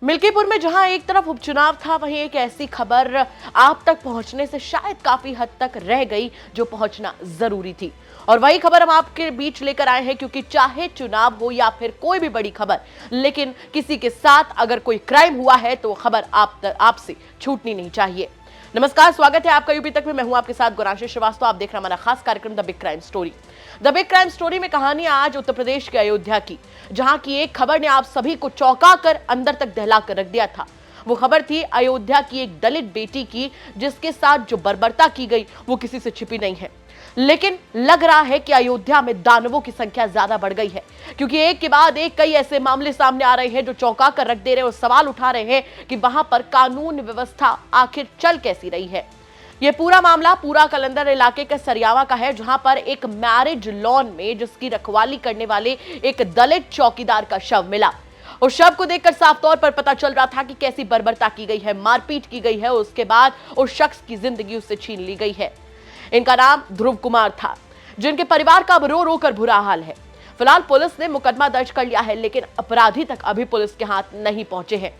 मिल्कीपुर में जहां एक तरफ उपचुनाव था, वहीं एक ऐसी खबर आप तक पहुंचने से शायद काफी हद तक रह गई जो पहुंचना जरूरी थी। और वही खबर हम आपके बीच लेकर आए हैं, क्योंकि चाहे चुनाव हो या फिर कोई भी बड़ी खबर, लेकिन किसी के साथ अगर कोई क्राइम हुआ है तो खबर आपसे छूटनी नहीं चाहिए। नमस्कार, स्वागत है आपका यूपी तक में। मैं हूं आपके साथ गौरांशी श्रीवास्तव। आप देख रहे हैं हमारा खास कार्यक्रम the big crime story. The big crime story में कहानी आज उत्तर प्रदेश के अयोध्या की, जहां की एक खबर ने आप सभी को चौंका कर अंदर तक दहला कर रख दिया था। वो खबर थी अयोध्या की एक दलित बेटी की, जिसके साथ जो बर्बरता की गई वो किसी से छिपी नहीं है। लेकिन लग रहा है कि अयोध्या में दानवों की संख्या ज्यादा बढ़ गई है, क्योंकि एक के बाद एक कई ऐसे मामले सामने आ रहे हैं जो चौंका कर रख दे रहे हैं और सवाल उठा रहे हैं कि वहां पर कानून व्यवस्था आखिर चल कैसी रही है। यह पूरा मामला पूरा कलंदर इलाके के सरियावा का है, जहां पर एक मैरिज लॉन में जिसकी रखवाली करने वाले एक दलित चौकीदार का शव मिला। उस शव को देखकर साफ तौर पर पता चल रहा था कि कैसी बर्बरता की गई है, मारपीट की गई है। उसके बाद उस शख्स की जिंदगी उससे छीन ली गई है। इनका नाम ध्रुव कुमार था, जिनके परिवार का अब रो रो कर बुरा हाल है। फिलहाल पुलिस ने मुकदमा दर्ज कर लिया है, लेकिन अपराधी तक अभी पुलिस के हाथ नहीं पहुंचे हैं।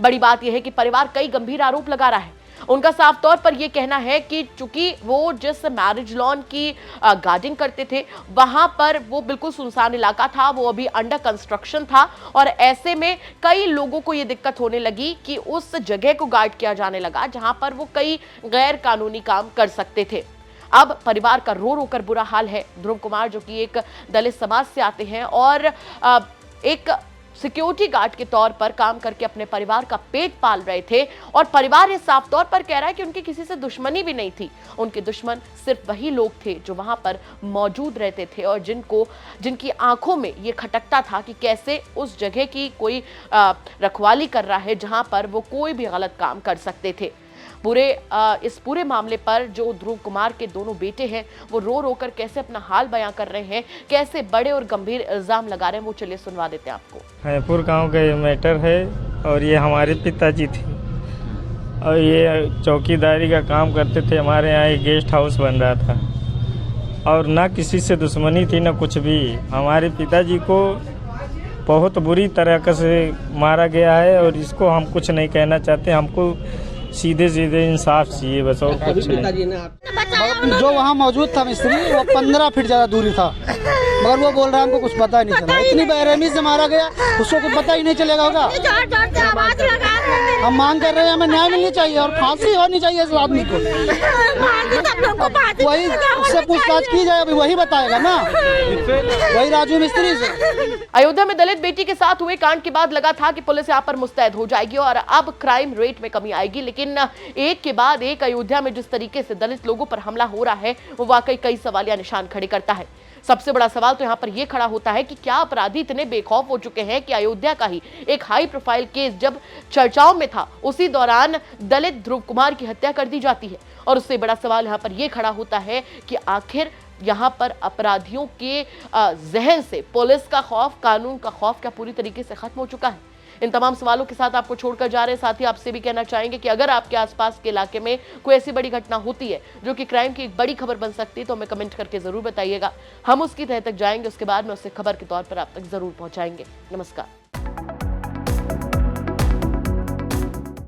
बड़ी बात यह है कि परिवार कई गंभीर आरोप लगा रहा है। उनका साफ तौर पर यह कहना है कि चूंकि वो जिस मैरिज लॉन की गार्डिंग करते थे, वहां पर वो बिल्कुल सुनसान इलाका था, वो अभी अंडर कंस्ट्रक्शन था, और ऐसे में कई लोगों को यह दिक्कत होने लगी कि उस जगह को गार्ड किया जाने लगा जहां पर वो कई गैर कानूनी काम कर सकते थे। अब परिवार का रो रो कर बुरा हाल है। ध्रुव कुमार, जो कि एक दलित समाज से आते हैं और एक सिक्योरिटी गार्ड के तौर पर काम करके अपने परिवार का पेट पाल रहे थे, और परिवार ये साफ तौर पर कह रहा है कि उनकी किसी से दुश्मनी भी नहीं थी। उनके दुश्मन सिर्फ वही लोग थे जो वहां पर मौजूद रहते थे और जिनकी आंखों में ये खटकता था कि कैसे उस जगह की कोई रखवाली कर रहा है जहां पर वो कोई भी गलत काम कर सकते थे। इस पूरे मामले पर जो ध्रुव कुमार के दोनों बेटे हैं, वो रो रो कर कैसे अपना हाल बयां कर रहे हैं, कैसे बड़े और गंभीर इल्जाम लगा रहे हैं, वो चलिए सुनवा देते हैं आपको। हैपुर गांव का ये मैटर है, और ये हमारे पिताजी थे और ये चौकीदारी का काम करते थे। हमारे यहाँ एक गेस्ट हाउस बन रहा था और ना किसी से दुश्मनी थी ना कुछ भी। हमारे पिताजी को बहुत बुरी तरह से मारा गया है, और इसको हम कुछ नहीं कहना चाहते। हमको सीधे सीधे इंसाफ चाहिए, बस और कुछ नहीं। जो वहाँ मौजूद था मिस्त्री, वो 15 फीट ज़्यादा दूरी था, मगर वो बोल रहा है हमको कुछ पता ही नहीं चला। इतनी बेरहमी से मारा गया, उसको कुछ पता ही नहीं चलेगा होगा। हम मांग कर रहे हैं, हमें न्याय मिलनी चाहिए और फांसी होनी चाहिए इस आदमी को। वही उससे पूछताछ की जाए, अभी वही बताएगा ना, वही राजू मिस्त्री से। अयोध्या में दलित बेटी के साथ हुए कांड के बाद लगा था कि पुलिस यहाँ पर मुस्तैद हो जाएगी और अब क्राइम रेट में कमी आएगी, लेकिन एक के बाद एक अयोध्या में जिस तरीके से दलित लोगों पर हमला हो रहा है, वो वाकई कई सवालिया निशान खड़े करता है। सबसे बड़ा सवाल तो यहाँ पर यह खड़ा होता है कि क्या अपराधी इतने बेखौफ हो चुके हैं कि अयोध्या का ही एक हाई प्रोफाइल केस जब चर्चाओं में था, उसी दौरान दलित ध्रुव कुमार की हत्या कर दी जाती है। और उससे बड़ा सवाल यहाँ पर यह खड़ा होता है कि आखिर यहाँ पर अपराधियों के जहन से पुलिस का खौफ, कानून का खौफ क्या पूरी तरीके से खत्म हो चुका है? इन तमाम सवालों के साथ आपको छोड़कर जा रहे हैं। साथ ही आपसे भी कहना चाहेंगे कि अगर आपके आसपास के इलाके में कोई ऐसी बड़ी घटना होती है जो कि क्राइम की एक बड़ी खबर बन सकती है, तो हमें कमेंट करके जरूर बताइएगा। हम उसकी तह तक जाएंगे, उसके बाद में उसे खबर के तौर पर आप तक जरूर पहुंचाएंगे। नमस्कार।